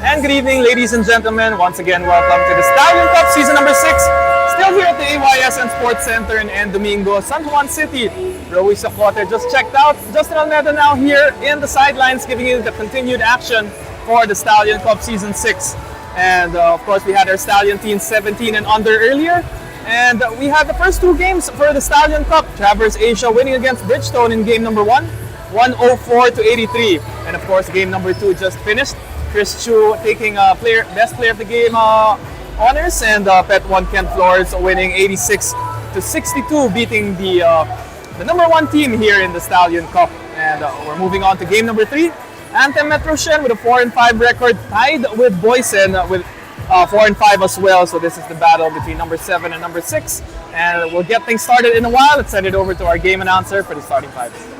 And good evening, ladies and gentlemen. Once again, welcome to the Stallion Cup Season number 6. Still here at the AYSN Sports Center in Domingo, San Juan City. Roey Socote just checked out. Justin Almeida now here in the sidelines, giving you the continued action for the Stallion Cup Season 6. And of course, we had our Stallion teams 17 and under earlier. And we had the first two games for the Stallion Cup. Traverse Asia winning against Bridgestone in game number 1, 104-83. And of course, game number 2 just finished. Chris Chu taking best player of the game honors, and Pet 1 Kent Flores winning 86-62, beating the number 1 team here in the Stallion Cup. And we're moving on to game number 3. Anthem Metro Shen with a 4-5 record, tied with Boysen with 4-5 as well. So this is the battle between number 7 and number 6. And we'll get things started in a while. Let's send it over to our game announcer for the starting 5.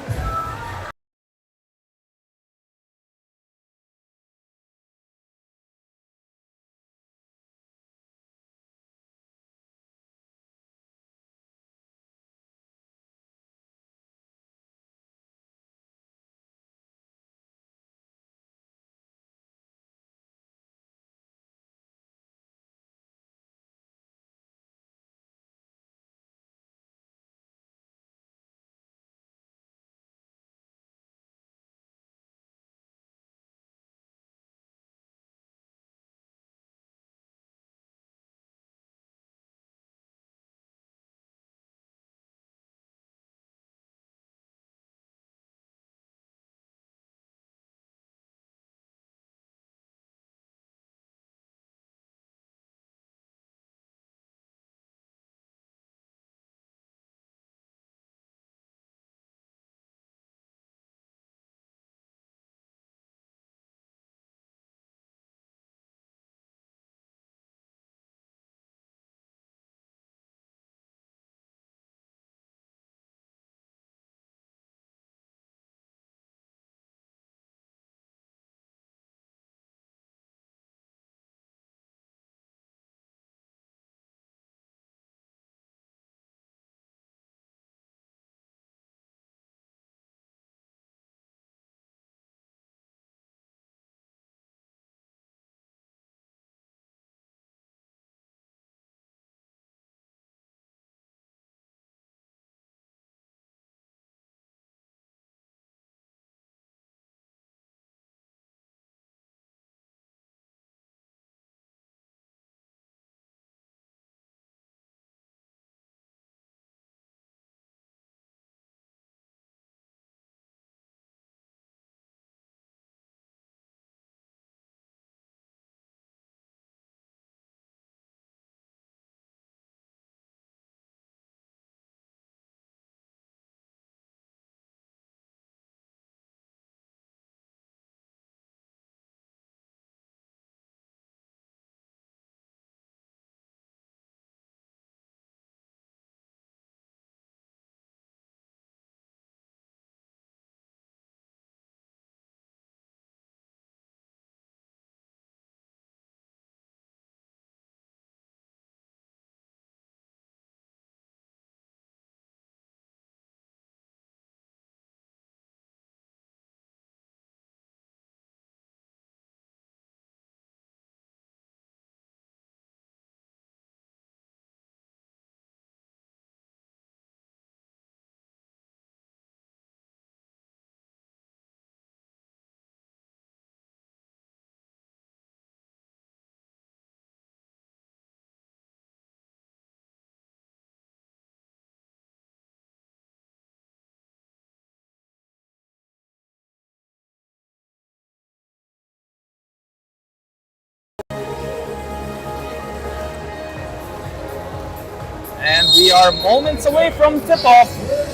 And we are moments away from tip-off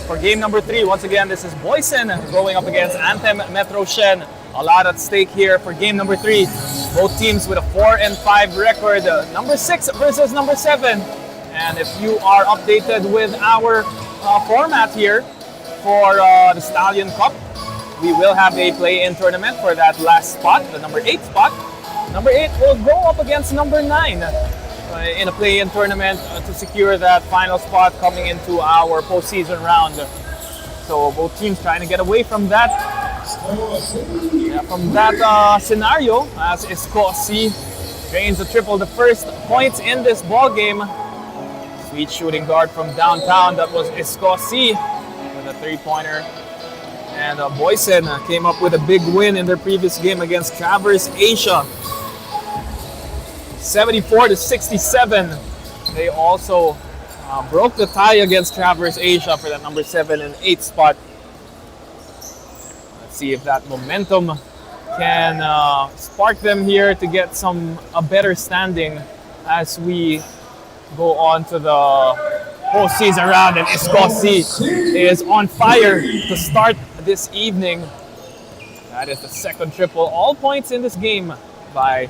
for game number 3. Once again, this is Boysen going up against Anthem Metro Shen. A lot at stake here for game number 3. Both teams with a 4-5 record. Number 6 versus number 7. And if you are updated with our format here for the Stallion Cup, we will have a play-in tournament for that last spot, the number 8 spot. Number 8 will go up against number 9. In a play-in tournament to secure that final spot coming into our postseason round. So both teams trying to get away from that Yeah, from that scenario, as Escoci gains a triple, the first points in this ball game. Sweet shooting guard from downtown. That was Escoci with a three-pointer. And Boysen came up with a big win in their previous game against Traverse Asia. 74-67. They also broke the tie against Traverse Asia for that number 7 and 8 spot. Let's see if that momentum can spark them here to get a better standing as we go on to the postseason round. And Escoci is on fire to start this evening. That is the second triple. All points in this game by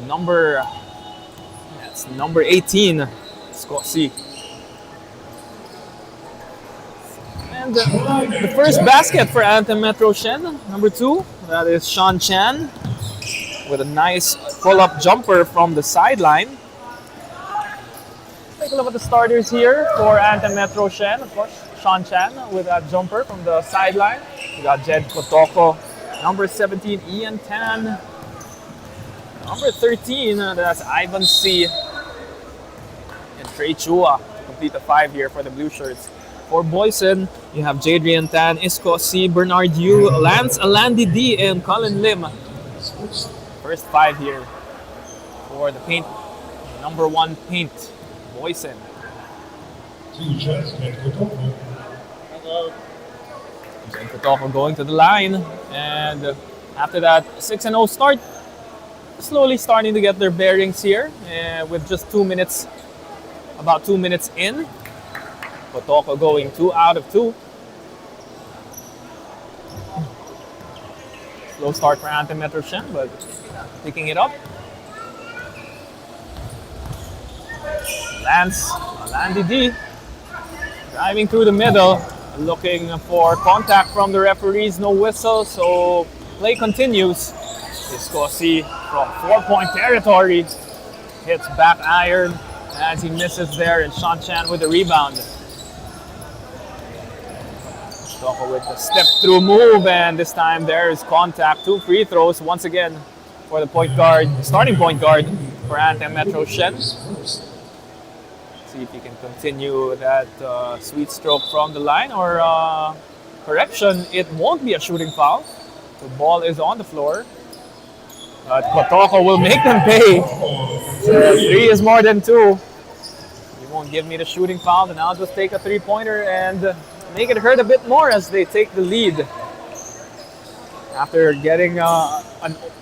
number 18, Escoci. And the first basket for Anthem Metro Shen, number 2, that is Sean Chan with a nice pull-up jumper from the sideline. Take a look at the starters here for Anthem Metro Shen. Of course, Sean Chan with that jumper from the sideline. We got Jed Kotoko, number 17, Ian Tan. Number 13, that's Ivan C. And Trey Chua to complete the 5 here for the Blue Shirts. For Boysen, you have Jadrian Tan, Escoci, Bernard Yu, Lance Alandi D, and Colin Lim. First 5 here for the paint. Number 1 paint, Boysen. Jen Kotoko going to the line. And after that 6-0 start, slowly starting to get their bearings here with just 2 minutes, about 2 minutes in. Kotoko going 2 out of 2. Slow start for Anthem Metro Shen, but picking it up. Lance Alandi D driving through the middle, looking for contact from the referees. No whistle, so play continues. Escoci from 4-point territory hits back iron as he misses there, and Sean Chan with the rebound. Kotoko with the step-through move, and this time there is contact. 2 free throws once again for the point guard, starting point guard for Anthem Metro Shen. See if he can continue that sweet stroke from the line, or correction, it won't be a shooting foul. The ball is on the floor. But Kotoko will make them pay. 3 is more than 2. He won't give me the shooting foul, then I'll just take a 3-pointer and make it hurt a bit more as they take the lead. After getting a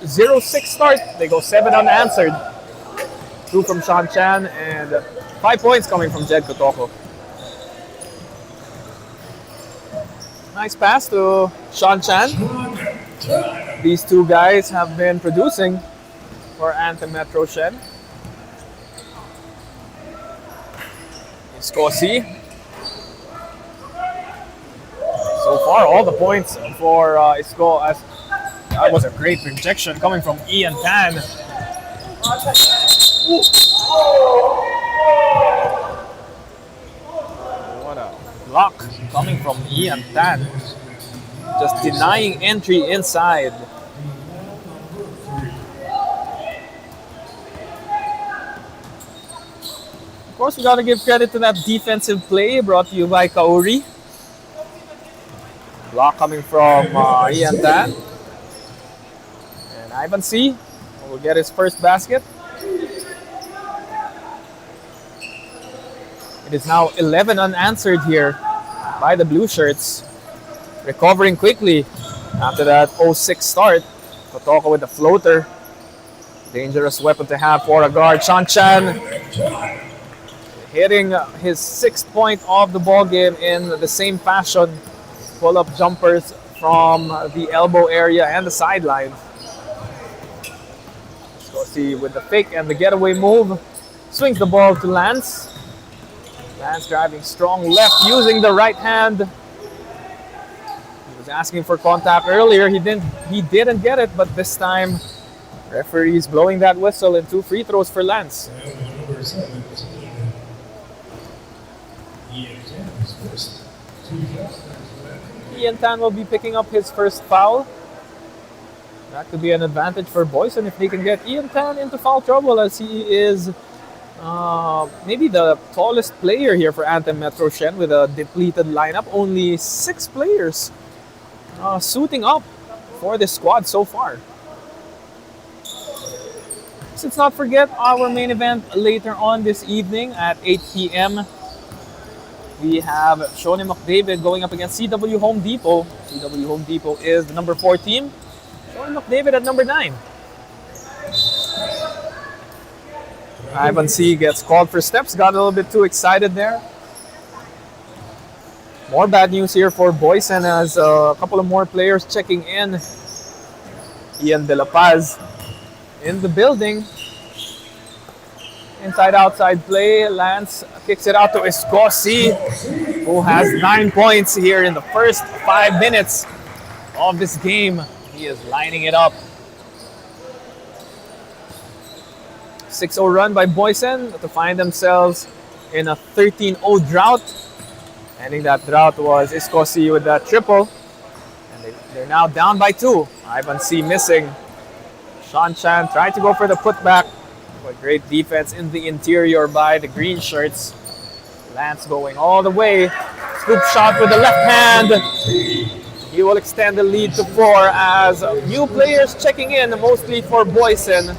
0-6 start, they go 7 unanswered. 2 from Sean Chan and 5 points coming from Jed Kotoko. Nice pass to Sean Chan. These 2 guys have been producing for Anthem Metro Shen. Escoci. So far, all the points for Isco. As that was a great rejection coming from Ian Tan. What a block coming from Ian Tan. Just denying entry inside. Of course, we gotta give credit to that defensive play brought to you by Kauri. Block coming from Ian Tan. And Ivan C. will get his first basket. It is now 11 unanswered here by the Blue Shirts. Recovering quickly after that 0-6 start. Kotoko with the floater. Dangerous weapon to have for a guard. Sean Chan hitting his 6th point of the ball game in the same fashion. Pull-up jumpers from the elbow area and the sideline. Let's go see with the fake and the getaway move. Swings the ball to Lance. Lance driving strong left using the right hand. He was asking for contact earlier. He didn't get it, but this time referee's blowing that whistle and 2 free throws for Lance. Ian Tan will be picking up his first foul. That could be an advantage for Boysen if they can get Ian Tan into foul trouble, as he is maybe the tallest player here for Anthem Metro Shen with a depleted lineup. Only 6 players suiting up for this squad so far. Let's not forget our main event later on this evening at 8 p.m. We have Shawnee McDavid going up against CW Home Depot. CW Home Depot is the number 4 team. Shawnee McDavid at number 9. Ivan C gets called for steps. Got a little bit too excited there. More bad news here for Boysen as a couple of more players checking in. Ian De La Paz in the building. Inside-outside play. Lance kicks it out to Escosi, who has 9 points here in the first 5 minutes of this game. He is lining it up. 6-0 run by Boysen to find themselves in a 13-0 drought. Ending that drought was Escosi with that triple. And they're now down by 2. Ivan C missing. Sean Chan tried to go for the putback, but great defense in the interior by the green shirts. Lance going all the way. Scoop shot with the left hand. He will extend the lead to 4 as new players checking in, mostly for Boysen.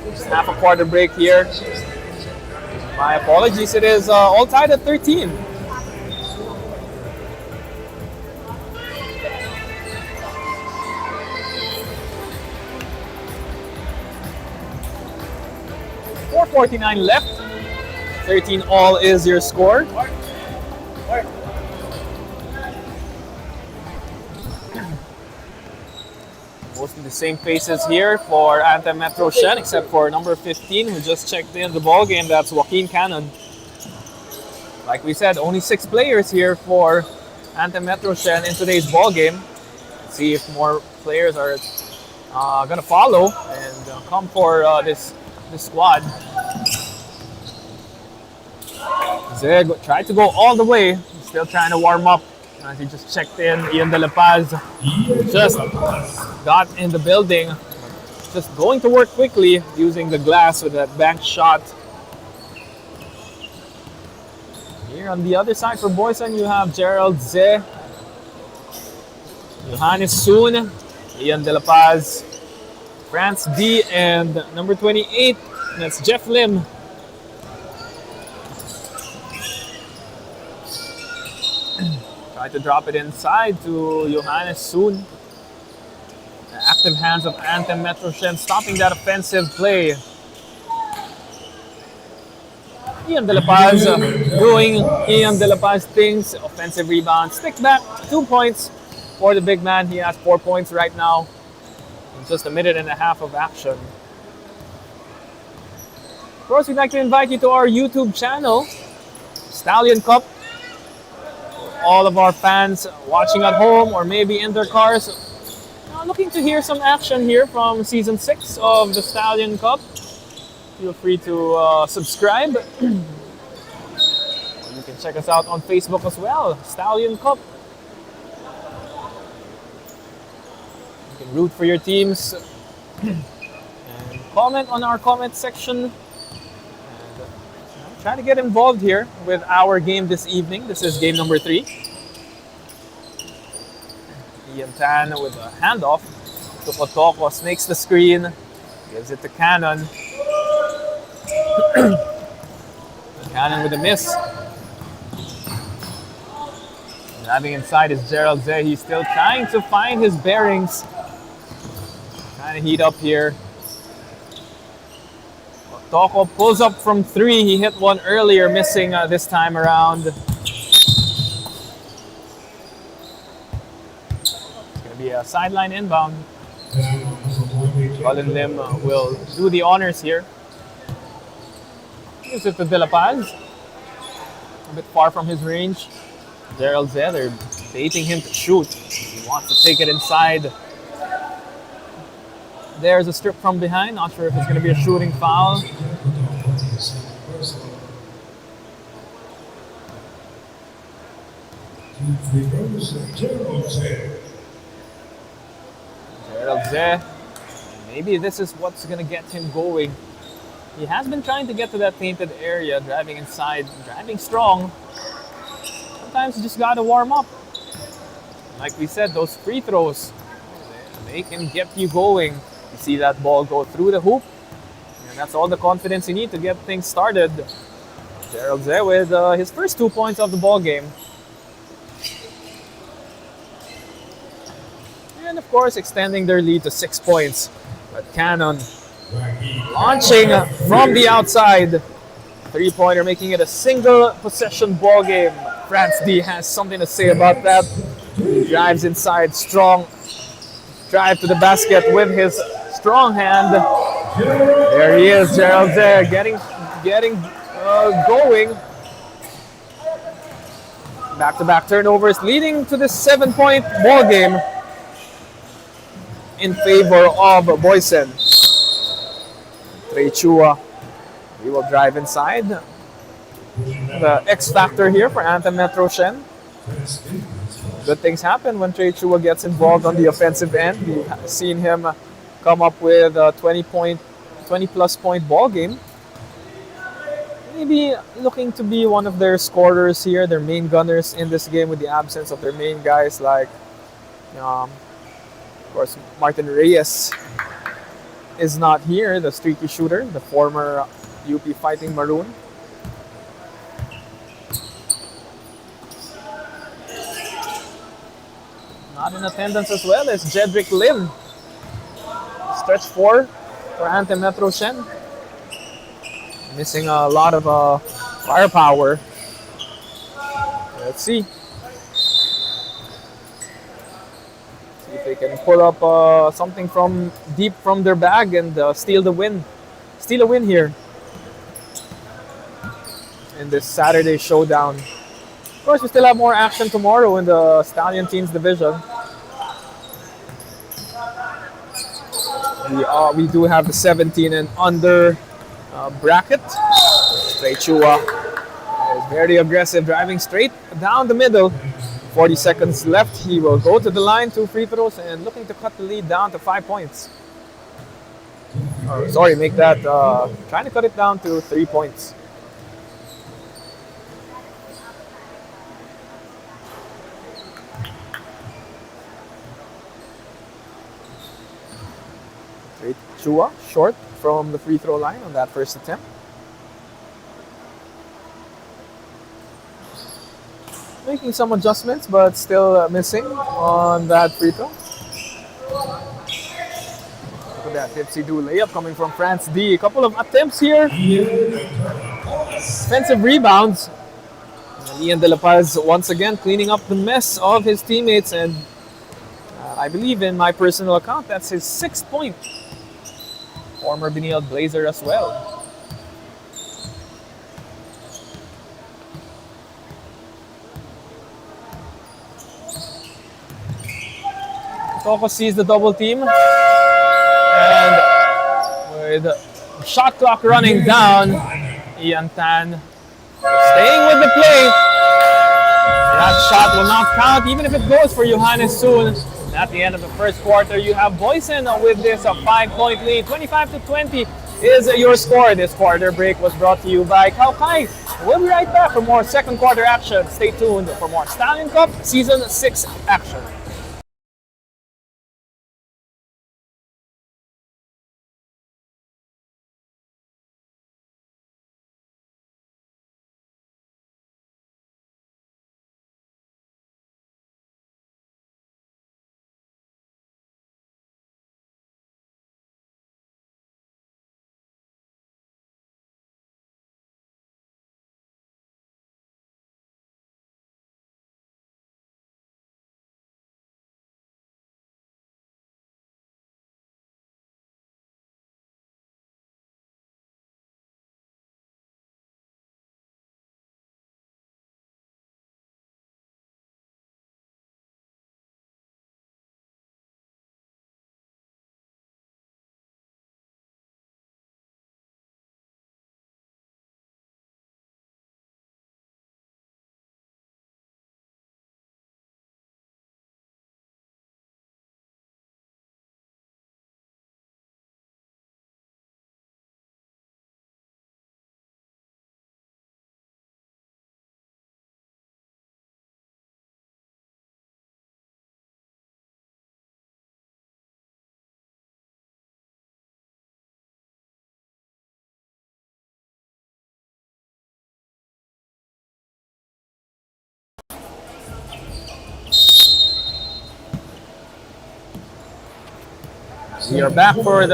Just half a quarter break here. My apologies, it is all tied at 13. .449 left. 13 all is your score. Mostly the same faces here for Anthem Metro Shen, except for number 15 who just checked in the ball game. That's Joaquin Cannon. Like we said, only 6 players here for Anthem Metro Shen in today's ball game. See if more players are gonna follow and come for this squad. Zeg tried to go all the way. He's still trying to warm up. He just checked in. Ian De La Paz just got in the building. Just going to work quickly using the glass with that bank shot. Here on the other side for Boysen, you have Gerald Ze, Johannes Soon, Ian De La Paz, France D, and number 28, that's Jeff Lim. Try to drop it inside to Johannes Soon. The active hands of Anthem Metro Shen stopping that offensive play. Ian De La Paz doing Ian De La Paz things. Offensive rebound, stick back, 2 points for the big man. He has 4 points right now in just a minute and a half of action. Of course, we'd like to invite you to our YouTube channel, Stallion Cup. All of our fans watching at home or maybe in their cars, looking to hear some action here from Season 6 of the Stallion Cup. Feel free to subscribe. You can check us out on Facebook as well, Stallion Cup. You can root for your teams and comment on our comment section. And try to get involved here with our game this evening. This is game number 3. Ian Tan with a handoff to Kotoko, snakes the screen, gives it to Cannon. Cannon with a miss. Driving inside is Gerald Zay. He's still trying to find his bearings. Trying to heat up here. Toko pulls up from 3. He hit one earlier, missing this time around. It's going to be a sideline inbound. Colin Lim will do the honors here. Gives it to De La Paz. A bit far from his range. Gerald Zeh, they're baiting him to shoot. He wants to take it inside. There's a strip from behind. Not sure if it's going to be a shooting foul. Gerald Zeh, maybe this is what's going to get him going. He has been trying to get to that painted area, driving inside, driving strong. Sometimes you just got to warm up. Like we said, those free throws, they can get you going. You see that ball go through the hoop, and that's all the confidence you need to get things started. Gerald Zeh with his first 2 points of the ball game. And of course, extending their lead to 6 points. But Cannon launching from the outside. Three-pointer, making it a single possession ball game. France D has something to say about that. He drives inside, strong drive to the basket with his strong hand. There he is, Gerald Zeh, getting going. Back-to-back turnovers, leading to this 7-point ball game in favor of Boysen. Trey Chua, he will drive inside. The X factor here for Anthem Metro Shen. Good things happen when Trey Chua gets involved on the offensive end. We've seen him come up with a 20-plus point ball game. Maybe looking to be one of their scorers here, their main gunners in this game, with the absence of their main guys like, of course, Martin Reyes is not here, the streaky shooter, the former UP Fighting Maroon. Not in attendance as well as Jedrick Lim. Stretch 4 for Anthem Metro Shen. Missing a lot of firepower. Let's see. See if they can pull up something from deep from their bag and steal the win. Steal a win here in this Saturday showdown. Of course, we still have more action tomorrow in the Stallion Teens division. We do have the 17 and under bracket. Trey Chua is very aggressive, driving straight down the middle. 40 seconds left. He will go to the line, 2 free throws, and looking to cut the lead down to 5 points. Make that, trying to cut it down to 3 points. Trey Chua short from the free throw line on that first attempt. Making some adjustments, but still missing on that free throw. Look at that tipsy-do layup coming from France D. A couple of attempts here. Defensive rebounds. Ian De La Paz once again cleaning up the mess of his teammates, and I believe in my personal account, that's his 6th point. Former Benilde Blazer as well. Toko sees the double team, and with shot clock running down, Ian Tan staying with the play. That shot will not count, even if it goes for Johannes soon. At the end of the first quarter, you have Boysen with this 5-point lead. 25-20 is your score. This quarter break was brought to you by Kaukai. We'll be right back for more second quarter action. Stay tuned for more Stallion Cup Season 6 action. We are back for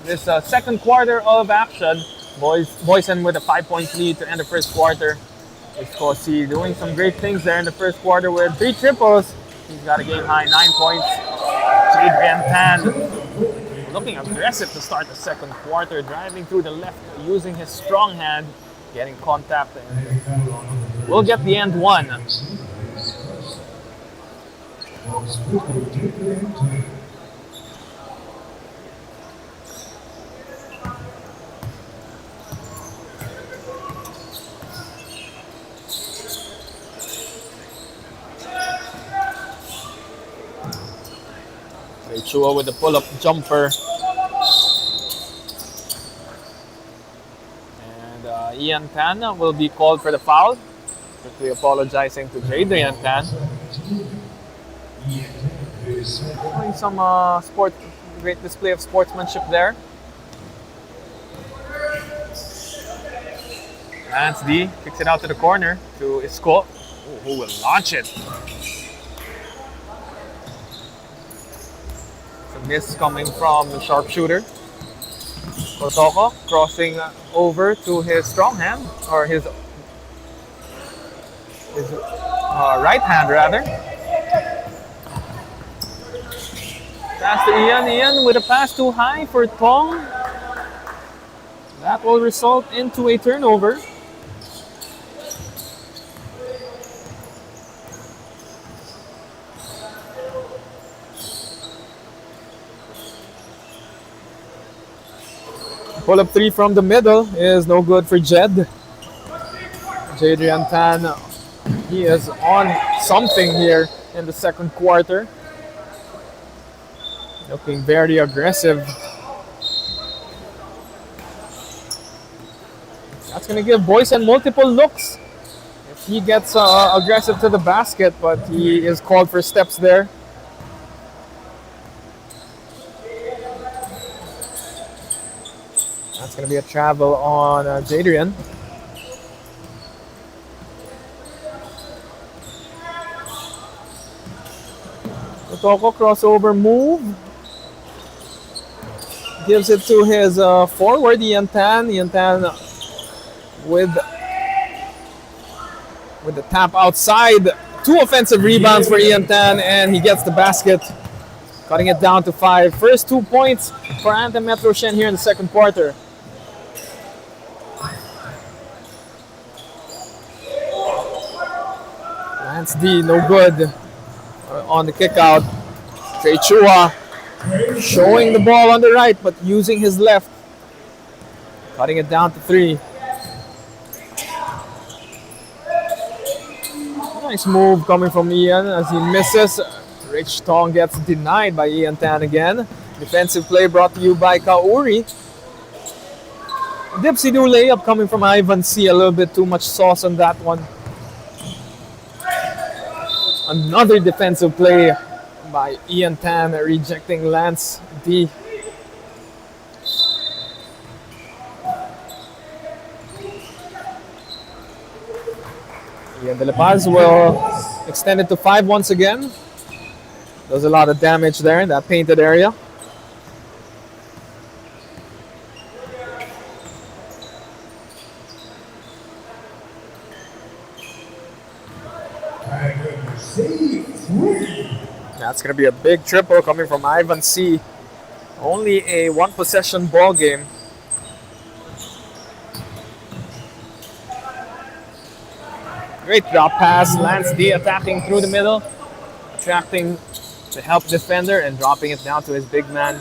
this second quarter of action. Boysen with a 5-point lead to end the first quarter. Escosi doing some great things there in the first quarter with 3 triples. He's got a game high 9 points. Adrian Tan looking aggressive to start the second quarter, driving through the left, using his strong hand, getting contact, and we'll get the end one. Chua with the pull-up jumper. And Ian Tan will be called for the foul. Quickly apologizing to Adrian Tan. Showing some great display of sportsmanship there. Lance D kicks it out to the corner to Isco, who will launch it. Miss coming from the sharpshooter. Kotoko crossing over to his strong hand, or his right hand rather. Pass to Ian. Ian with a pass too high for Tong. That will result into a turnover. Pull-up 3 from the middle is no good for Jed. Adrian Tan, he is on something here in the second quarter. Looking very aggressive. That's going to give Boysen multiple looks if he gets aggressive to the basket, but he is called for steps there. It's going to be a travel on Jadrian. Kotoko crossover move. Gives it to his forward, Ian Tan. Ian Tan with the tap outside. 2 offensive rebounds for Ian Tan, and he gets the basket. Cutting it down to 5. First 2 points for Anthem Metro Shen here in the second quarter. Lance D, no good on the kick out. Trey Chua showing the ball on the right, but using his left. Cutting it down to 3. Nice move coming from Ian as he misses. Rich Tong gets denied by Ian Tan again. Defensive play brought to you by Kauri. Dipsy-do layup coming from Ivan C. A little bit too much sauce on that one. Another defensive play by Ian Tan, rejecting Lance D. Ian De La Paz will extend it to 5 once again. Does a lot of damage there in that painted area. That's going to be a big triple coming from Ivan C. Only a 1-possession ball game. Great drop pass. Lance D attacking through the middle, attracting the help defender and dropping it down to his big man.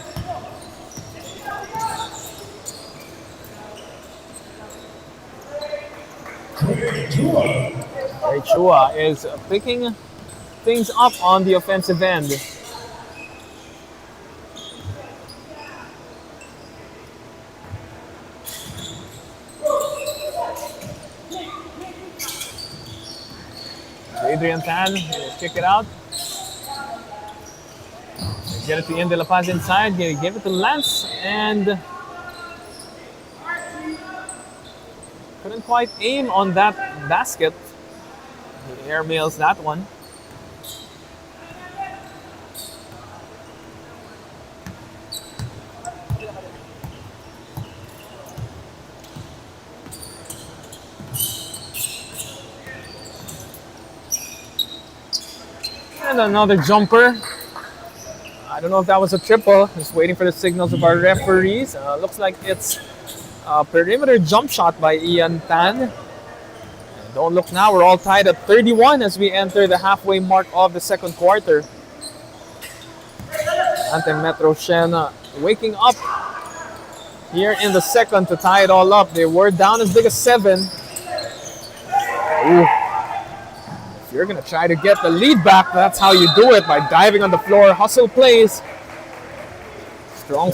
Trey Chua is picking things up on the offensive end. Adrian Tan will kick it out. Get it to Ian De La Paz inside. Give it to Lance, and couldn't quite aim on that basket. He airmails that one. And another jumper. I don't know if that was a triple. Just waiting for the signals of our referees. Looks like it's a perimeter jump shot by Ian Tan. And don't look now, we're all tied at 31 as we enter the halfway mark of the second quarter. Anthem Metro Siena waking up here in the second to tie it all up. They were down as big as 7. Ooh. If you're going to try to get the lead back, that's how you do it, by diving on the floor, hustle plays. Strong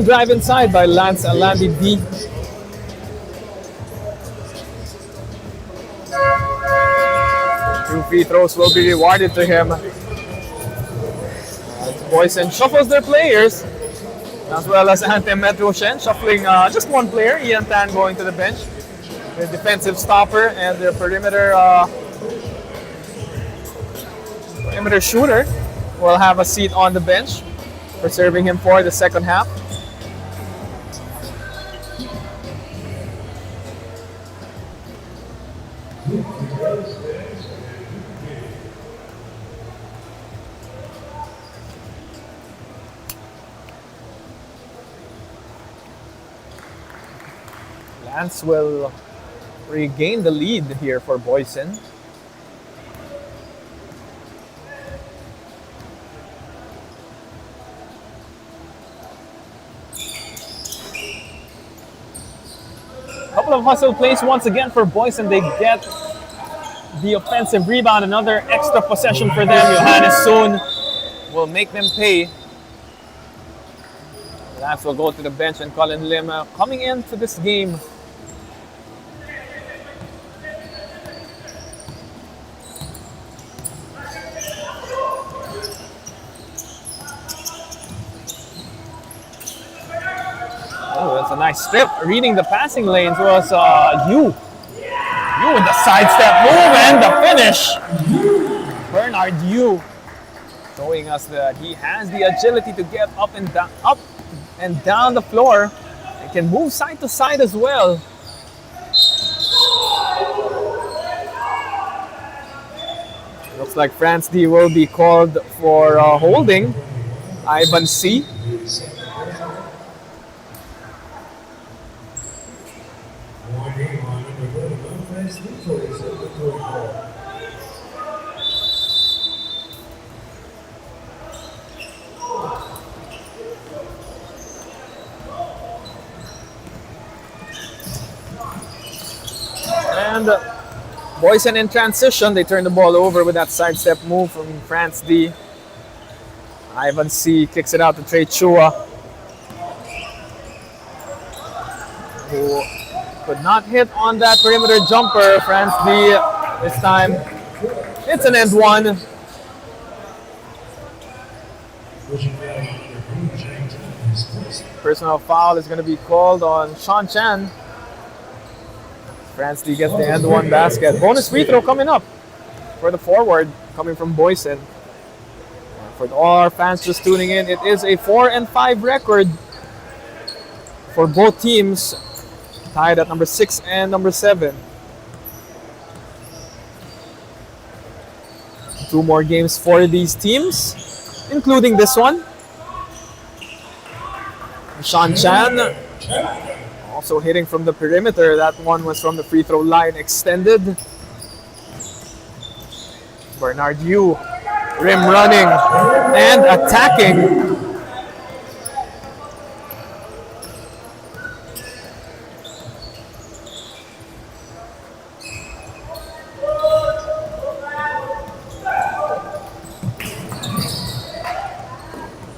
drive inside by Lance Alandi D. 2 free throws will be rewarded to him. Boysen shuffles their players, as well as Anthem Metro Siena shuffling just one player, Ian Tan, going to the bench. The defensive stopper and their perimeter shooter will have a seat on the bench, preserving him for the second half. Lance will regain the lead here for Boysen. Couple of hustle plays once again for Boysen. They get the offensive rebound. Another extra possession for them. Johannes soon will make them pay. Lance will go to the bench, and Colin Lim coming into this game. Oh, that's a nice strip. Reading the passing lanes was Yu. Yu with the sidestep move and the finish. Bernard Yu showing us that he has the agility to get up and down the floor. He can move side to side as well. Looks like France D will be called for holding Ivan C. And Boysen in transition, they turn the ball over with that sidestep move from France D. Ivan C kicks it out to Trey Chua, who could not hit on that perimeter jumper. France D this time. It's an end one. Personal foul is going to be called on Sean Chan. France D gets the end one basket. Bonus free throw coming up for the forward coming from Boysen. For all our fans just tuning in, it is a 4-5 record for both teams, tied at number 6 and number 7. 2 more games for these teams, including this one. Sean Chan also hitting from the perimeter. That one was from the free throw line extended. Bernard Yu, rim running and attacking.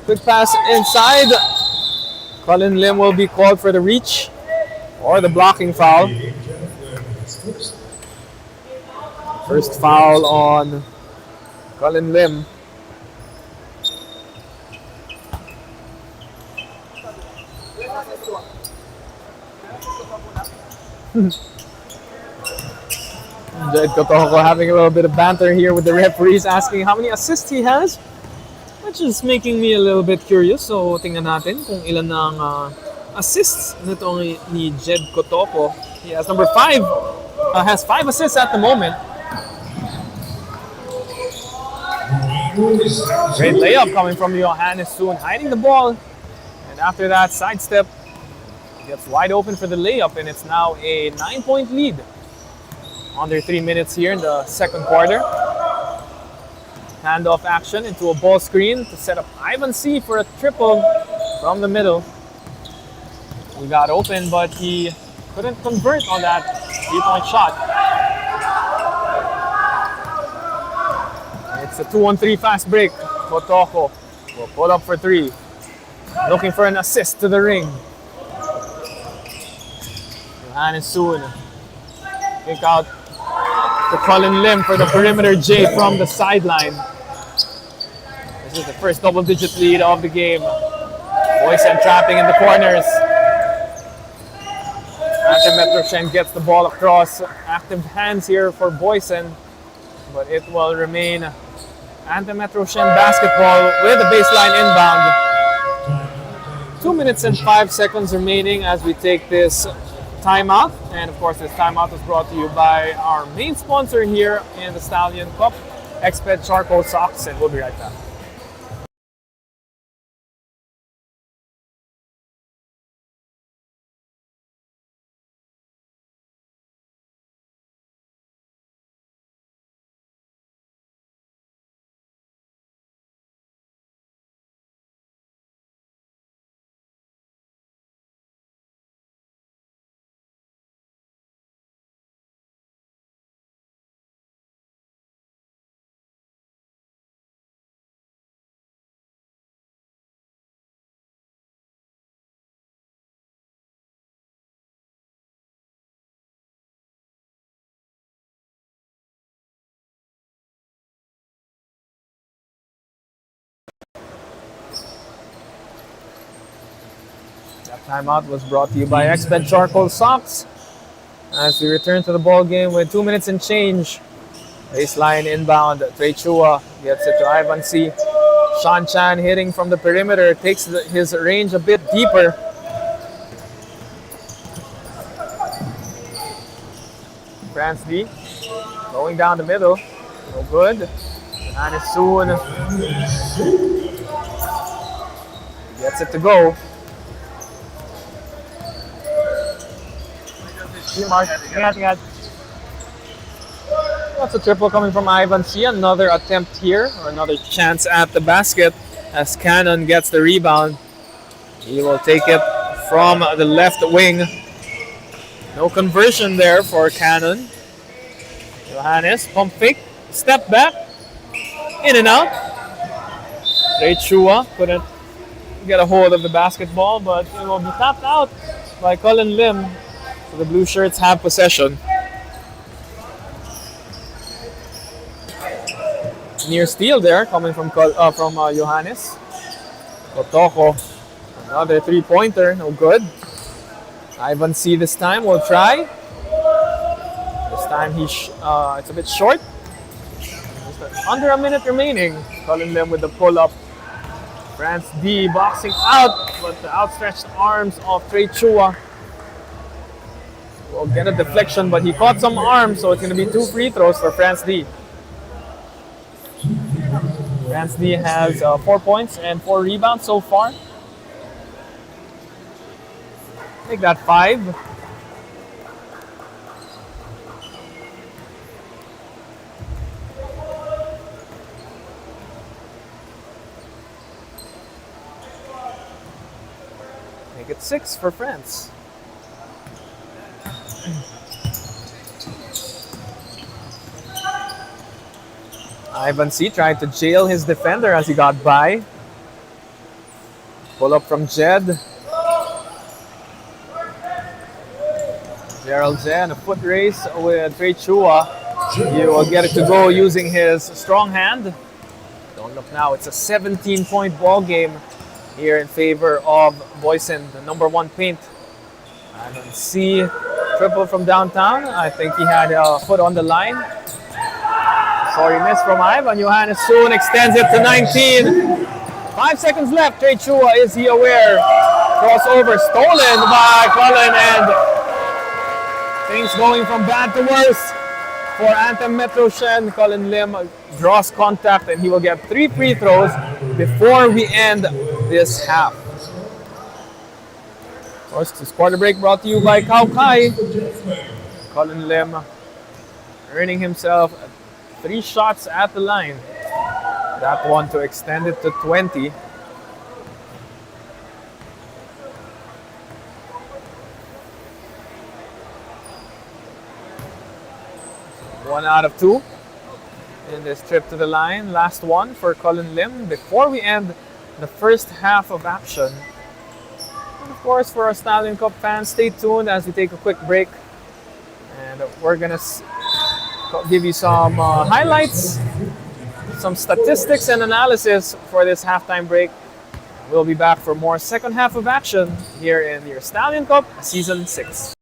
Quick pass inside. Colin Lim will be called for the reach or the blocking foul. First foul on Colin Lim. Jed Kotoko having a little bit of banter here with the referees, asking how many assists he has, which is making me a little bit curious. So tingnan natin kung ilan ang assists nitong ni Jed Kotoko. He has number 5, has 5 assists at the moment. Great layup coming from Johannes Soon, hiding the ball. And after that, sidestep. Gets wide open for the layup, and it's now a 9-point lead. Under 3 minutes here in the second quarter. Handoff action into a ball screen to set up Ivan C for a triple from the middle. He got open, but he couldn't convert on that 3-point shot. It's a 2-on-3 fast break. Kotoko will pull up for 3. Looking for an assist to the ring. Johannes Soon. Kick out to Colin Lim for the perimeter J from the sideline. This is the first double-digit lead of the game. Boysen trapping in the corners. Anthem Metroshen gets the ball across. Active hands here for Boysen, but it will remain Anthem Metroshen basketball with the baseline inbound. 2 minutes and 5 seconds remaining as we take this timeout. And of course, this timeout was brought to you by our main sponsor here in the Stallion Cup, Exped Charcoal Socks, and we'll be right back. Timeout was brought to you by Exped Charcoal Socks. As we return to the ball game with 2 minutes and change. Baseline inbound. Trey Chua gets it to Ivan C. Sean Chan hitting from the perimeter takes his range a bit deeper. France D going down the middle. No good. Johannes Soon gets it to go. That's a triple coming from Ivan C. Another attempt here, or another chance at the basket as Cannon gets the rebound. He will take it from the left wing. No conversion there for Cannon. Johannes, pump fake, step back, in and out. Ray Chua couldn't get a hold of the basketball, but it will be tapped out by Colin Lim. So the blue shirts have possession. Near steal there, coming from Johannes. Kotoko, another three-pointer, no good. Ivan C this time will try. This time it's a bit short. Under a minute remaining. Colin Lim with the pull-up. France D boxing out, but the outstretched arms of Trey Chua will get a deflection, but he caught some arms, so it's going to be 2 free throws for France D. France D has 4 points and 4 rebounds so far. Make that 5. Make it 6 for France. Ivan C tried to jail his defender as he got by. Pull up from Jed. Gerald Zen, a foot race with Trey Chua. He will get it to go using his strong hand. Don't look now, it's a 17-point ball game here in favor of Boysen, the number 1 paint. Ivan C, triple from downtown. I think he had a foot on the line. Sorry, miss from Ivan. Johannes Soon extends it to 19. 5 seconds left. Trey Chua, is he aware? Crossover stolen by Colin, and things going from bad to worse. For Anthem Metro Shen, Colin Lim draws contact and he will get 3 free throws before we end this half. Of course, this quarter break brought to you by Kao Kai. Colin Lim earning himself 3 shots at the line. That one to extend it to 20. One out of 2 in this trip to the line. Last one for Colin Lim before we end the first half of action. And of course, for our Stallion Cup fans, stay tuned as we take a quick break. And we're going to give you some highlights, some statistics and analysis for this halftime break. We'll be back for more second half of action here in your Stallion Cup Season 6.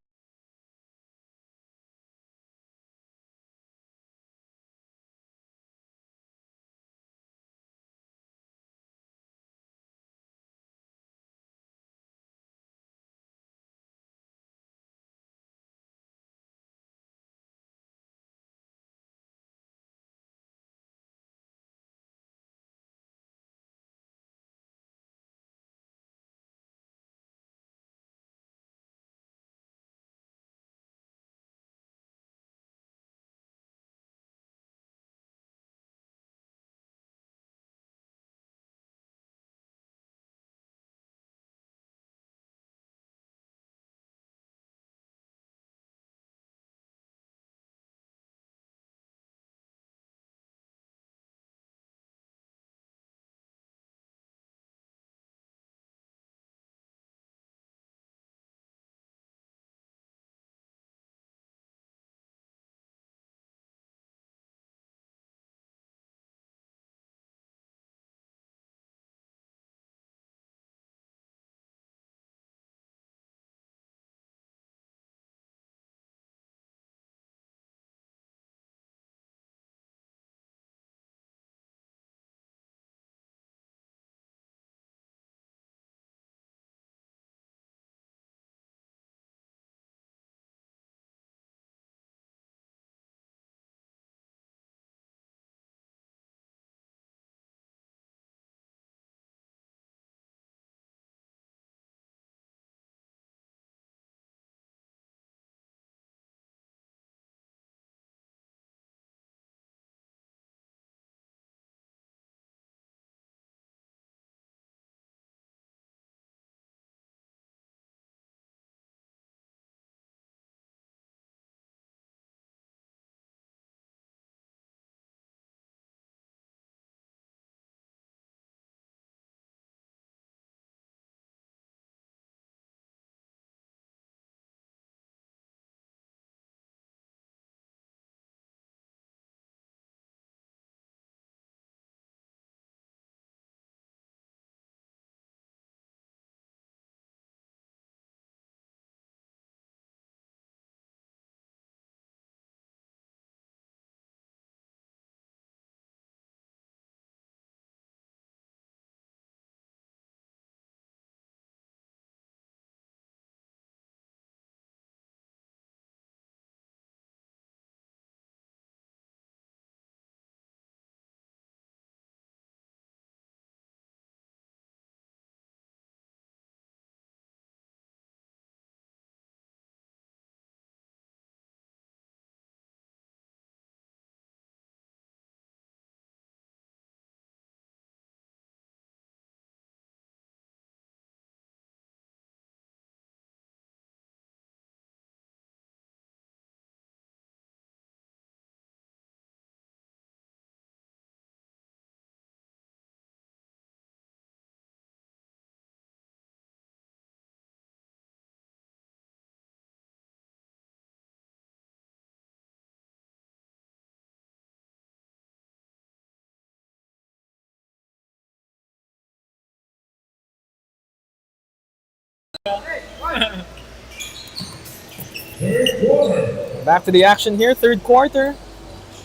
Back to the action here, third quarter,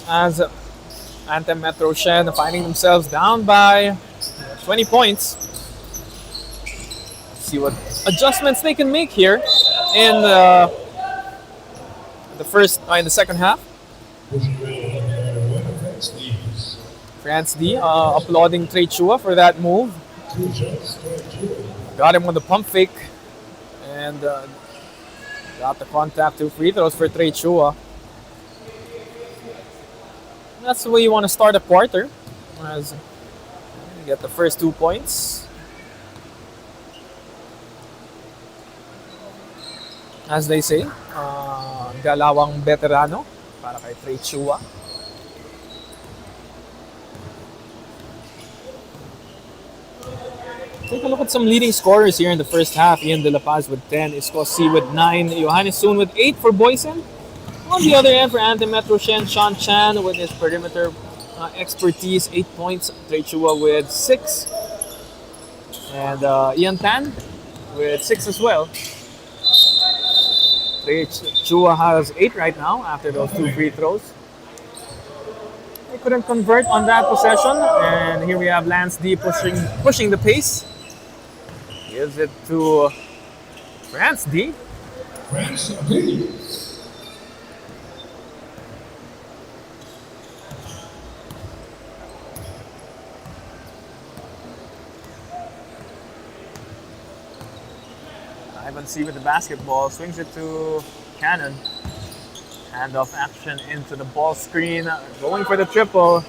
as Anthem Metro Shen finding themselves down by 20 points. See what adjustments they can make here in the second half. The France D applauding Trey Chua for that move. Got him on the pump fake and got the contact. 2 free throws for Trey Chua. That's the way you want to start a quarter. As you get the first 2 points. As they say, galawang veterano para kay Trey Chua. Take a look at some leading scorers here in the first half. Ian De La Paz with 10, Isco C with 9, Johannes Soon with 8 for Boysen. On the other end for Anthem Metro Shen, Sean Chan with his perimeter expertise, 8 points. Trey Chua with 6. And Ian Tan with 6 as well. Trey Chua has 8 right now after those 2 free throws. They couldn't convert on that possession. And here we have Lance D pushing the pace. Gives it to France D. France D. Ivan C with the basketball, swings it to Cannon. Handoff action into the ball screen, going for the triple.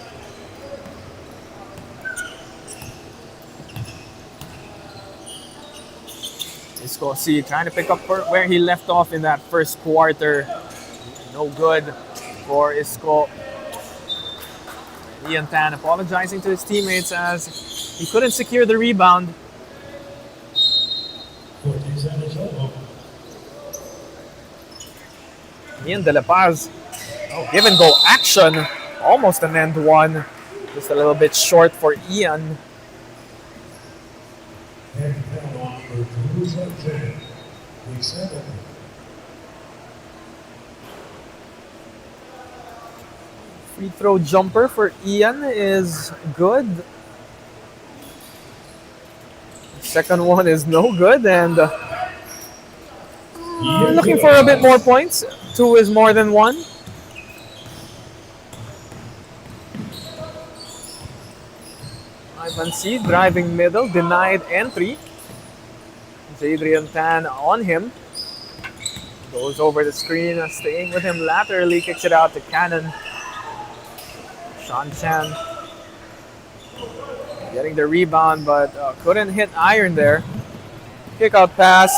Isco C trying to pick up where he left off in that first quarter. No good for Isco. Ian Tan apologizing to his teammates as he couldn't secure the rebound. Ian De La Paz, give and go action, almost an end one, just a little bit short for Ian. Free throw jumper for Ian is good. Second one is no good, and looking for a bit more points. 2 is more than 1. Ivan C driving middle, denied entry. Jadrian Tan on him. Goes over the screen, staying with him laterally, kicks it out to Cannon. Sean Chan getting the rebound, but couldn't hit iron there. Kick out pass.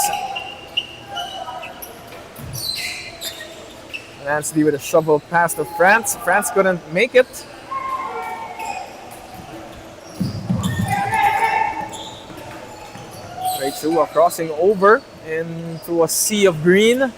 Lance D with a shovel pass to France. France couldn't make it. Trey Chua crossing over into a sea of green.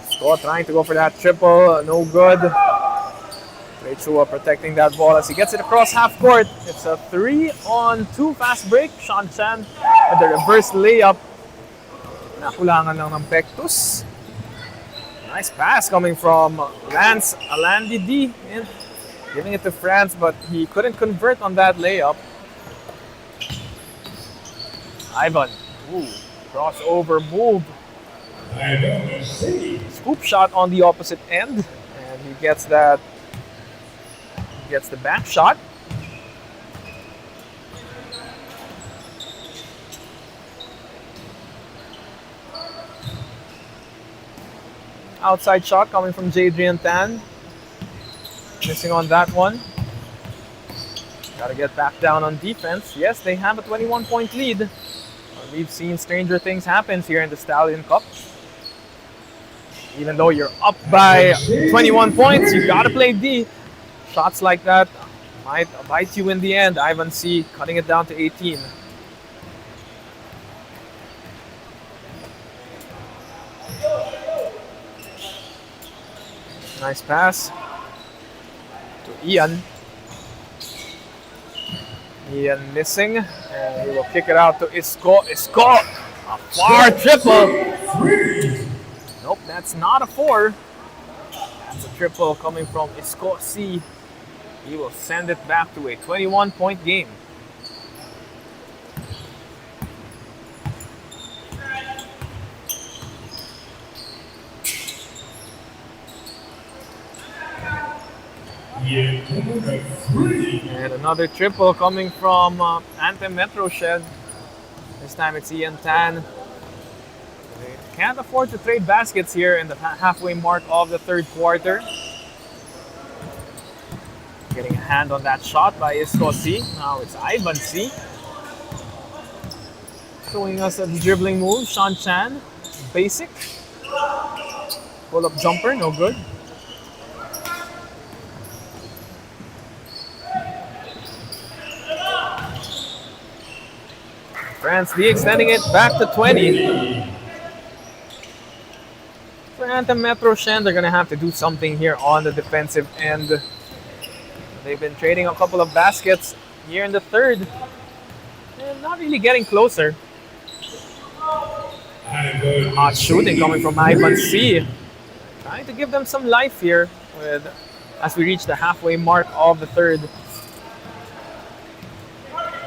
Scott trying to go for that triple, no good. Trey Chua protecting that ball as he gets it across half court. It's a 3-on-2 fast break. Sean Chan with the reverse layup. Nakulangan lang ng Pectus. Nice pass coming from Lance Alandi D. Giving it to France, but he couldn't convert on that layup. Ivan, crossover move. Scoop shot on the opposite end, and he gets that. Gets the back shot. Outside shot coming from Jadrian Tan. Missing on that one. Gotta get back down on defense. Yes, they have a 21-point lead. We've seen stranger things happen here in the Stallion Cup. Even though you're up by 21 points, you gotta play D. Shots like that might bite you in the end. Ivan C cutting it down to 18. Nice pass to Ian. Ian missing, and he will kick it out to Isco. Isco, a far triple. Nope, that's not a 4. That's a triple coming from Isco C. He will send it back to a 21-point game. And another triple coming from Anthem Metro Shed. This time it's Ian Tan. They can't afford to trade baskets here in the halfway mark of the third quarter. Getting a hand on that shot by Isco C. Now it's Ivan C. Showing us the dribbling move. Sean Chan. Basic. Pull-up jumper, no good. France D extending it back to 20. For Anthem Metro Shen, they're going to have to do something here on the defensive end. They've been trading a couple of baskets here in the third. And not really getting closer. Hot shooting coming from Ivan C. Trying to give them some life here as we reach the halfway mark of the third.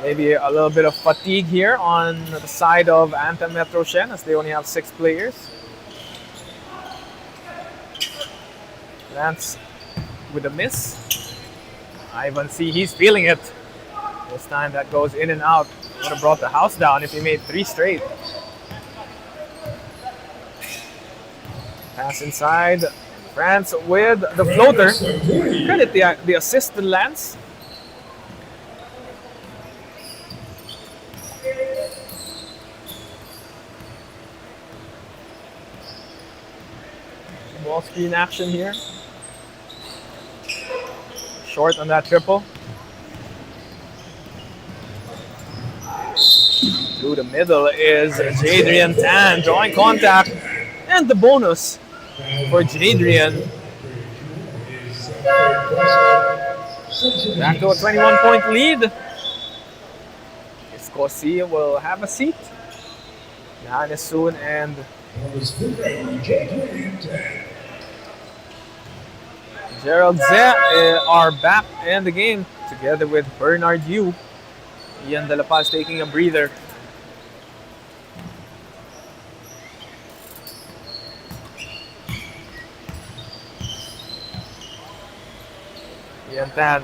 Maybe a little bit of fatigue here on the side of Anthem Metro Shen as they only have 6 players. Lance with a miss. Ivan C, he's feeling it. This time that goes in and out. Would have brought the house down if he made 3 straight. Pass inside. France with the floater. Credit the assist to Lance. Ball screen action here. Short on that triple. Through the middle is Jadrian Tan drawing contact. And the bonus for Jadrian. Back to a 21-point lead. Escocia will have a seat. Johannes soon and Gerald Ze are back in the game together with Bernard Yu. Ian De La Paz taking a breather. Ian Tan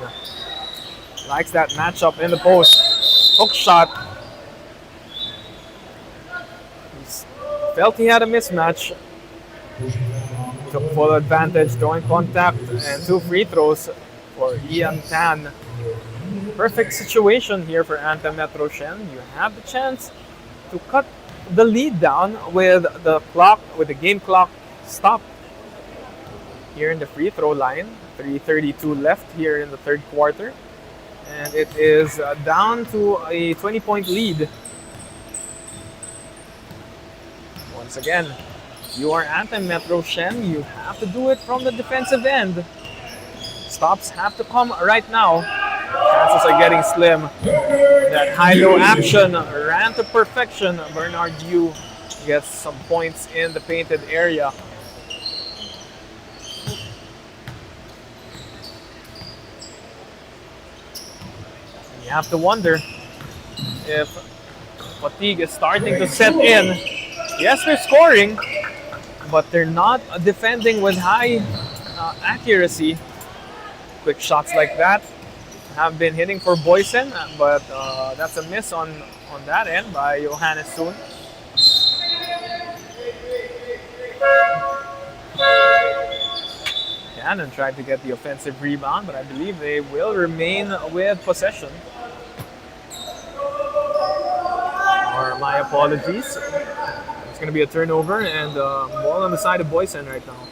likes that matchup in the post. Hook shot. He felt he had a mismatch. Took full advantage, drawing contact, and 2 free throws for Ian Tan. Perfect situation here for Anthem Metro Shen. You have the chance to cut the lead down with the game clock stopped here in the free throw line. 3:32 left here in the third quarter, and it is down to a 20-point lead. Once again, you are Anthem Metro Shen. You have to do it from the defensive end. Stops have to come right now. Chances are getting slim. That high-low action ran to perfection. Bernard Yu gets some points in the painted area. You have to wonder if fatigue is starting to set in. Yes, they're scoring, but they're not defending with high accuracy. Quick shots like that have been hitting for Boysen, but that's a miss on that end by Johannes Soon. Cannon tried to get the offensive rebound, but I believe they will remain with possession. Or my apologies. It's going to be a turnover and ball on the side of Boysen right now.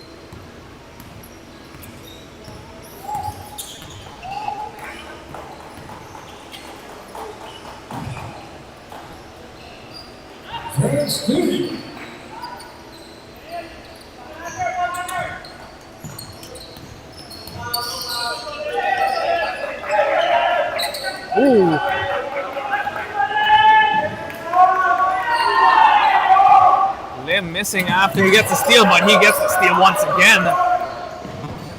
Ooh. Lim missing after he gets the steal, but he gets the steal once again.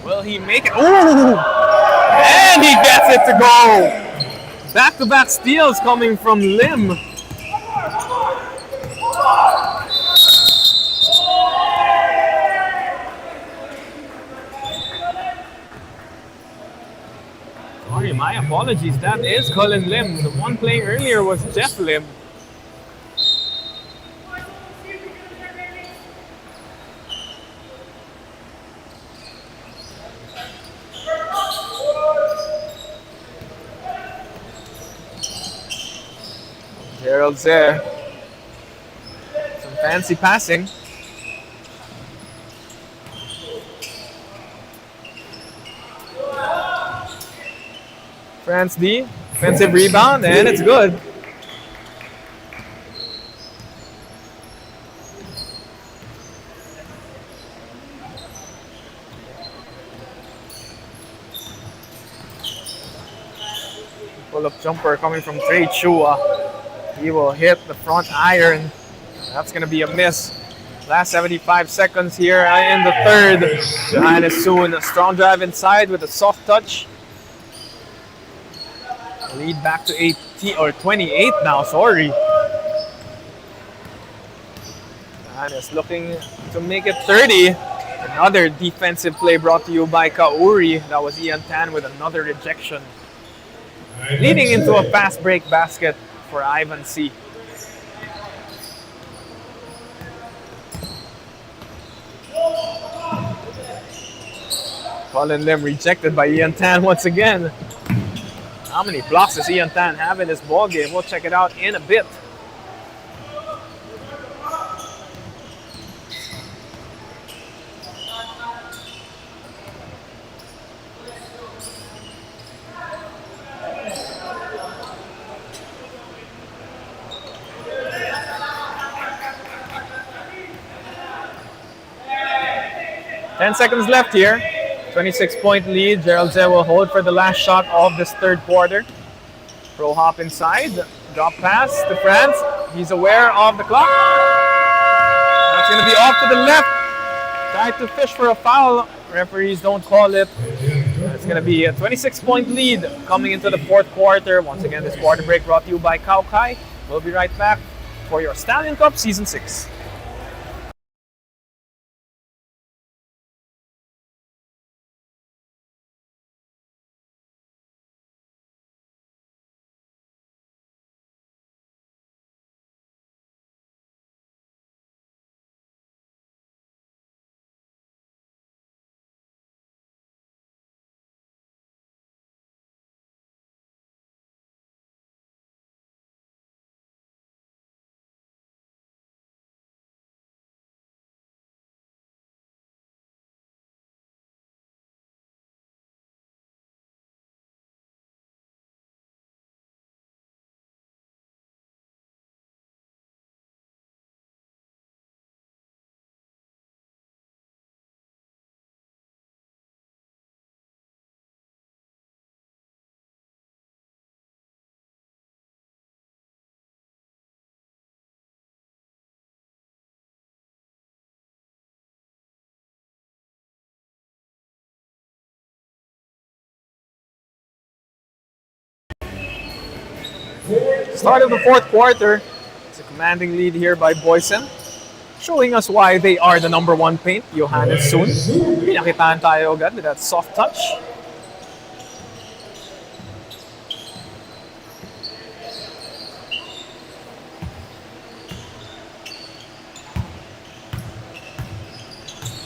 Will he make it? Ooh! And he gets it to go! Back-to-back steals coming from Lim. My apologies, that is Colin Lim. The one playing earlier was Jeff Lim. Gerald's there. Some fancy passing. France D, defensive rebound, and it's good. Pull-up jumper coming from Trey Chua. He will hit the front iron. That's going to be a miss. Last 75 seconds here in the third. Johannes Soon, a strong drive inside with a soft touch. Lead back to 18 or 28 now, sorry. Johannes looking to make it 30. Another defensive play brought to you by Kauri. That was Ian Tan with another rejection. Leading into a fast break basket for Ivan C. Colin Lim rejected by Ian Tan once again. How many blocks does Ian Tan have in this ball game? We'll check it out in a bit. Ten seconds left here. 26-point lead. Gerald Zeh will hold for the last shot of this third quarter. Pro hop inside. Drop pass to France. He's aware of the clock. That's going to be off to the left. Tried to fish for a foul. Referees don't call it. It's going to be a 26-point lead coming into the fourth quarter. Once again, this quarter break brought to you by Kao Kai. We'll be right back for your Stallion Cup Season 6. Start of the fourth quarter. It's a commanding lead here by Boysen. Showing us why they are the number one paint. Johannes Soon. Pinakitaan tayo agad with that soft touch.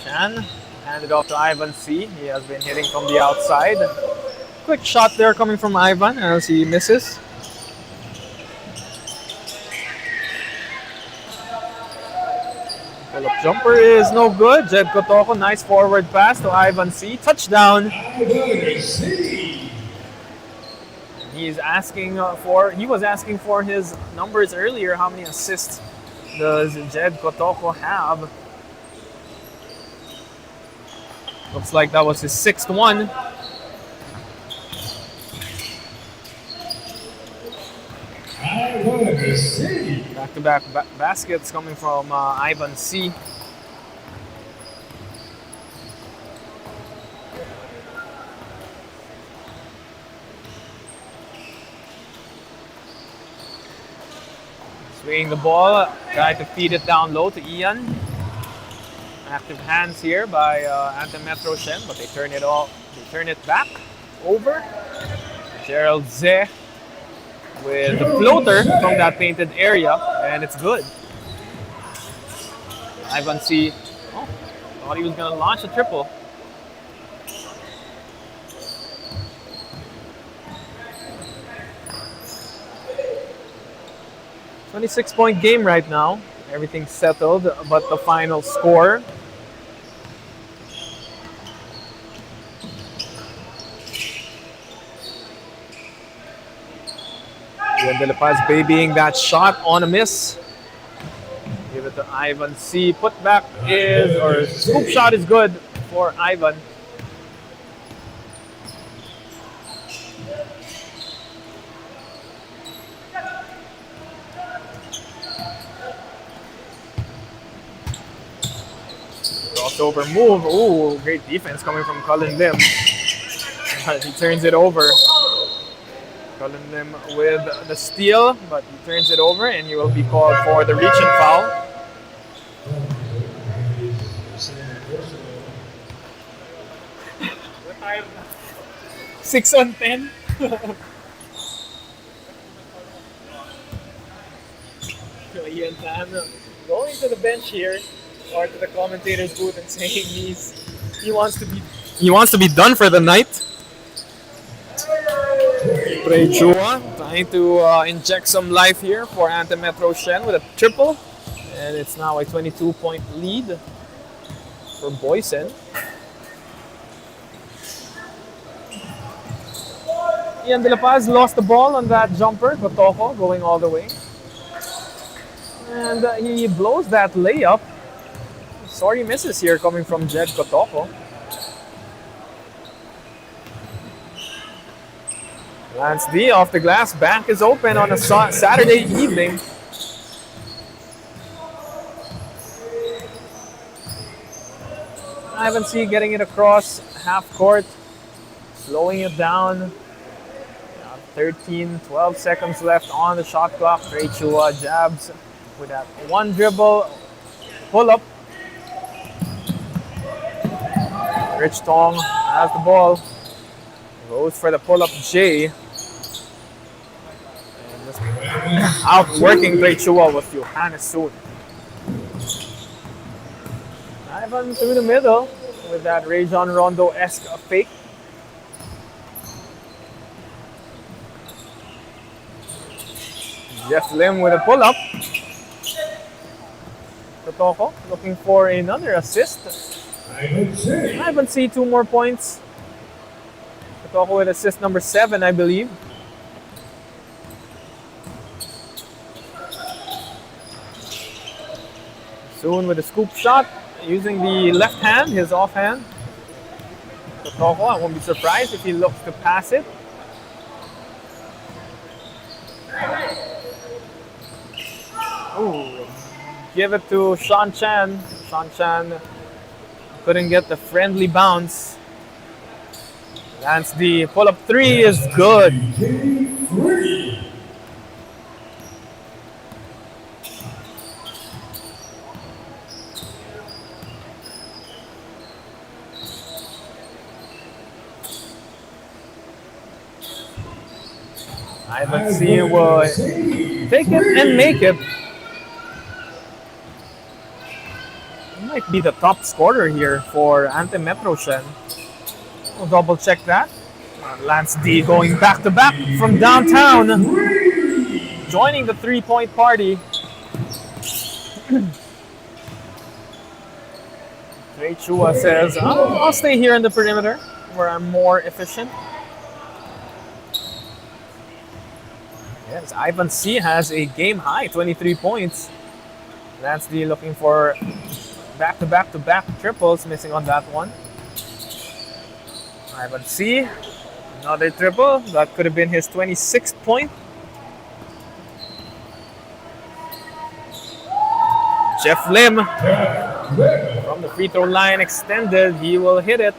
Chan handed off to Ivan C. He has been hitting from the outside. Quick shot there coming from Ivan as he misses. Pull-up jumper is no good. Jed Kotoko, nice forward pass to Ivan C. Touchdown. He was asking for his numbers earlier. How many assists does Jed Kotoko have? Looks like that was his sixth one. Back-to-back baskets coming from Ivan C. Swinging the ball, tried to feed it down low to Ian. Active hands here by Anthem Metro Shen, but they turn it back over. Gerald Ze with the floater from that painted area, and it's good. Ivan C. Oh, thought he was going to launch a triple. .26-point game right now. Everything's settled, but the final score. Ian De La Paz babying that shot on a miss. Give it to Ivan C. Putback is, or scoop shot is good for Ivan. Crossover move. Ooh, great defense coming from Cullen Lim. He turns it over. Cullen Lim with the steal, but he turns it over and he will be called for the reach and foul. 6 on 10. Ian Tan going to the bench here, or to the commentator's booth, and saying he wants to be done for the night. Trey Chua trying to inject some life here for Anthem Metro Shen with a triple, and it's now a 22-point lead for Boysen. Ian De La Paz lost the ball on that jumper. Kotoko going all the way, and he blows that layup. Sorry misses here coming from Jed Kotoko. Lance D off the glass. Bank is open on a Saturday evening. Ivan C getting it across half court, slowing it down. 12 seconds left on the shot clock. Trey Chua jabs with that one dribble pull up. Rich Tong has the ball. Goes for the pull up J. Outworking Trey Chua with Johannes Soon. Ivan through the middle with that Rajon Rondo-esque fake. Jeff Lim with a pull-up. Kotoko looking for another assist. Ivan C 2 more points. Kotoko with assist number 7, I believe. Soon with a scoop shot using the left hand, his offhand. Kotoko, I won't be surprised if he looks to pass it. Ooh, give it to Sean Chan. Sean Chan couldn't get the friendly bounce. Lance D pull-up 3 is good. Ivan C will take it and make it. He might be the top scorer here for Anthem Metro Shen. We'll double check that. Lance D going back to back from downtown, joining the 3-point party. Trey Chua says, I'll stay here in the perimeter where I'm more efficient. Yes, Ivan C has a game high 23 points. Lance D looking for back-to-back-to-back triples, missing on that one. Ivan C, another triple. That could have been his 26th point. Jeff Lim from the free throw line extended. He will hit it,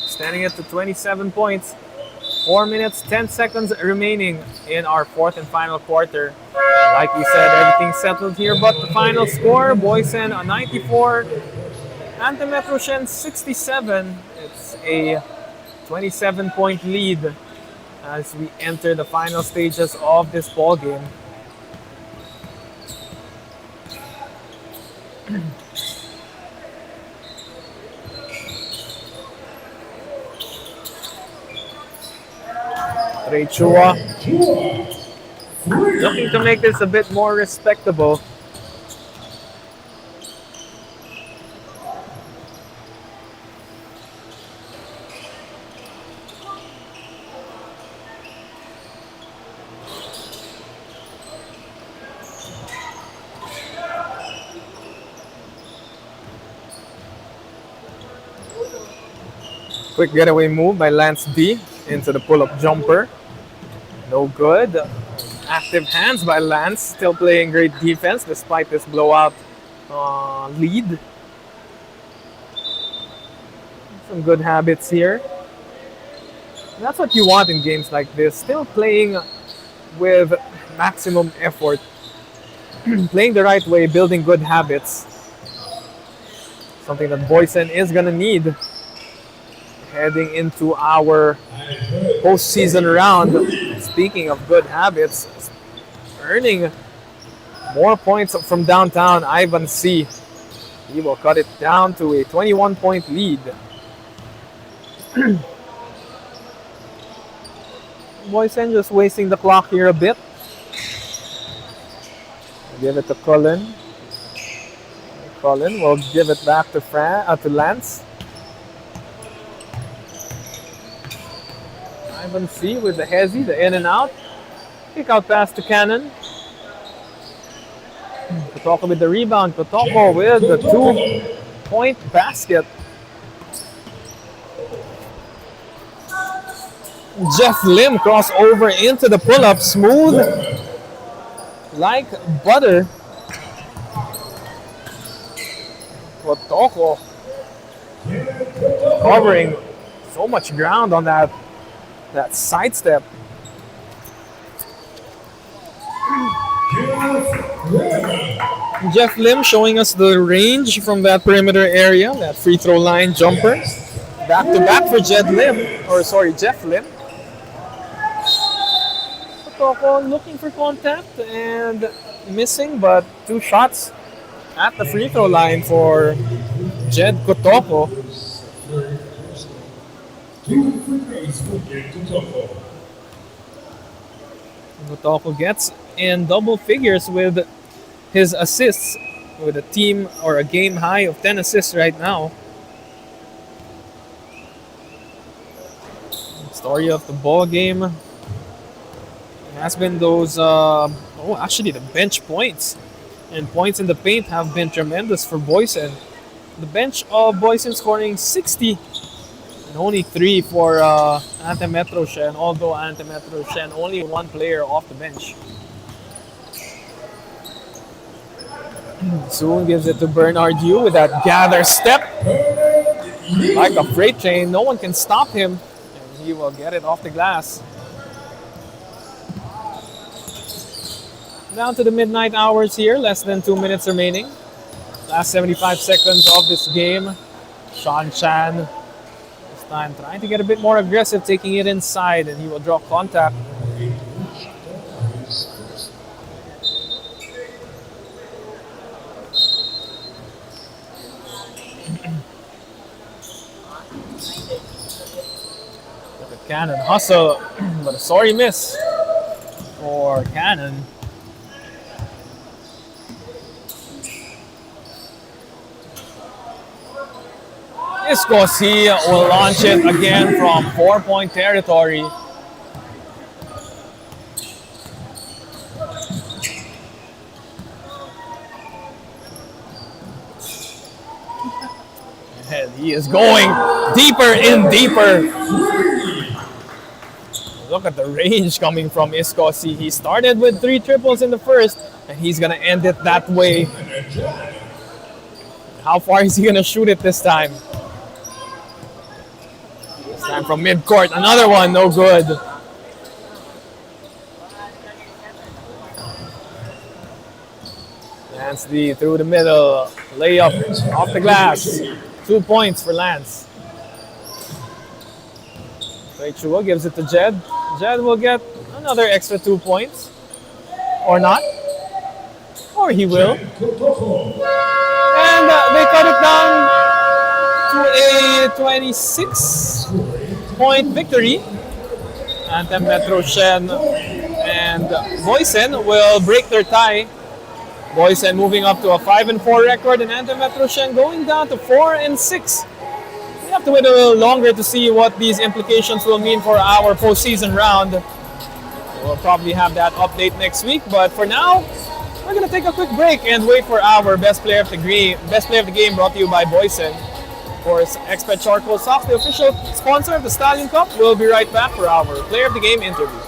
extending it to 27 points. 4 minutes, 10 seconds remaining in our 4th and final quarter. Like we said, everything's settled here, but the final score, Boysen 94, Anthem Metro Shen 67. It's a 27-point lead as we enter the final stages of this ball game. Chua looking to make this a bit more respectable. Quick getaway move by Lance D into the pull-up jumper. No good. Active hands by Lance, still playing great defense despite this blowout lead. Some good habits here. And that's what you want in games like this. Still playing with maximum effort. Playing the right way, building good habits. Something that Boysen is going to need heading into our postseason round. Speaking of good habits, earning more points from downtown, Ivan C. He will cut it down to a 21-point lead. Boysen just wasting the clock here a bit. Give it to Cullen. Cullen will give it back to Lance. Ivan C with the hezzy, the in and out. Kick out pass to Cannon. Kotoko with the rebound. Kotoko with the 2-point basket. Jeff Lim cross over into the pull-up. Smooth like butter. Kotoko covering so much ground on that sidestep. Jeff Lim showing us the range from that perimeter area, that free throw line jumper. Back to back for Jeff Lim. Kotoko looking for contact and missing, but 2 shots at the free throw line for Jed Kotoko. 2 free throws for Kotoko. Kotoko gets in double figures with his assists, with a team or a game high of 10 assists right now. Story of the ball game has been those actually the bench points and points in the paint have been tremendous for Boysen. The bench of Boysen scoring 60 and only 3 for Anthem Metro Shen, although Anthem Metro Shen only 1 player off the bench. Soon gives it to Bernard Yu with that gather step. Like a freight train, no one can stop him. And he will get it off the glass. Down to the midnight hours here, less than 2 minutes remaining. Last 75 seconds of this game. Sean Chan this time trying to get a bit more aggressive, taking it inside, and he will draw contact. Look at Cannon hustle, but a sorry miss for Cannon. Iskosi will launch it again from 4-point territory. And he is going deeper and deeper. Look at the range coming from Iskosi. He started with 3 triples in the first, and he's going to end it that way. How far is he going to shoot it this time? Time from midcourt, another one, no good. Lance D through the middle, layup off the glass. 2 points for Lance. Chua gives it to Jed. Jed will get another extra 2 points. Or not. Or he will. And they cut it down to a 26-point victory. Anthem, Metro Shen, and Boysen will break their tie. Boysen moving up to a 5-4 record, and Anthem, Metro Shen going down to 4-6. We have to wait a little longer to see what these implications will mean for our postseason round. We'll probably have that update next week, but for now, we're gonna take a quick break and wait for our best player of the game. Brought to you by Boysen. Of course, Expert Charcoal Socks, the official sponsor of the Stallion Cup. We'll be right back for our player of the game interview.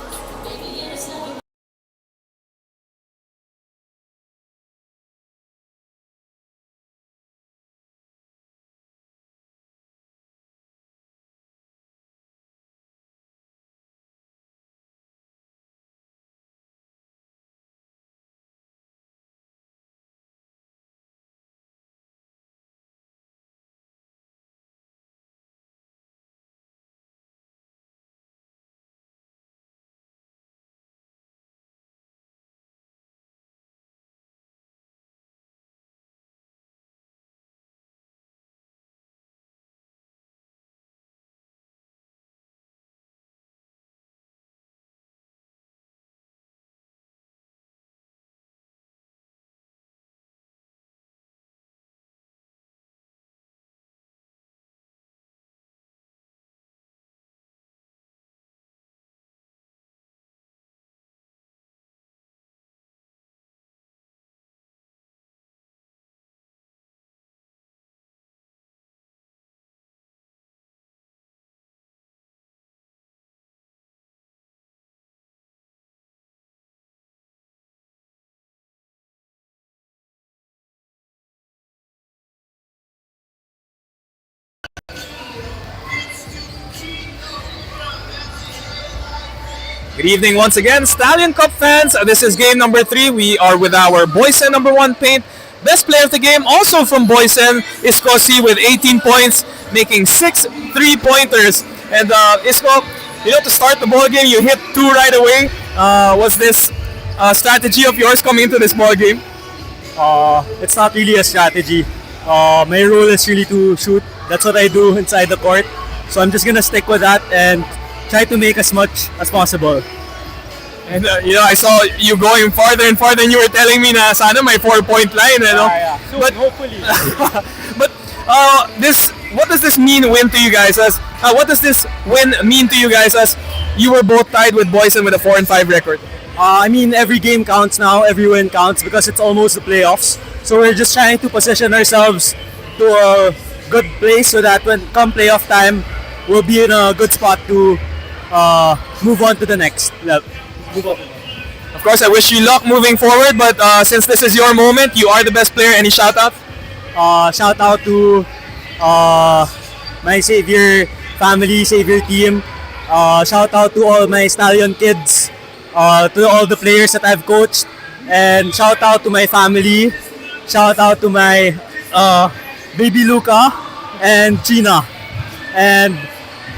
Good evening once again, Stallion Cup fans. This is game number 3. We are with our Boysen number 1 paint. Best player of the game, also from Boysen, Isko C with 18 points, making 6 3-pointers. And Isko, to start the ball game, you hit 2 right away. Was this a strategy of yours coming into this ball game? It's not really a strategy. My role is really to shoot. That's what I do inside the court. So I'm just gonna stick with that and try to make as much as possible. And I saw you going farther and farther, and you were telling me na sana may 4-point line, Yeah. So but hopefully. but what does this win to you guys? What does this win mean to you guys as you were both tied with Boysen with a 4-5 record? I mean, every game counts now. Every win counts because it's almost the playoffs. So we're just trying to position ourselves to a good place so that when come playoff time, we'll be in a good spot to move on to the next level. Of course, I wish you luck moving forward, but since this is your moment, you are the best player. Any shout out? Shout out to my Savior family, Savior team. Shout out to all my Stallion kids, to all the players that I've coached, and shout out to my family. Shout out to my baby Luca and Gina, and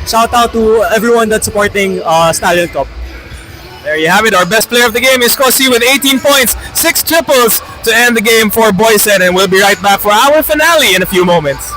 shout out to everyone that's supporting Stallion Cup. There you have it. Our best player of the game is Kosi with 18 points, 6 triples to end the game for Boysen, and we'll be right back for our finale in a few moments.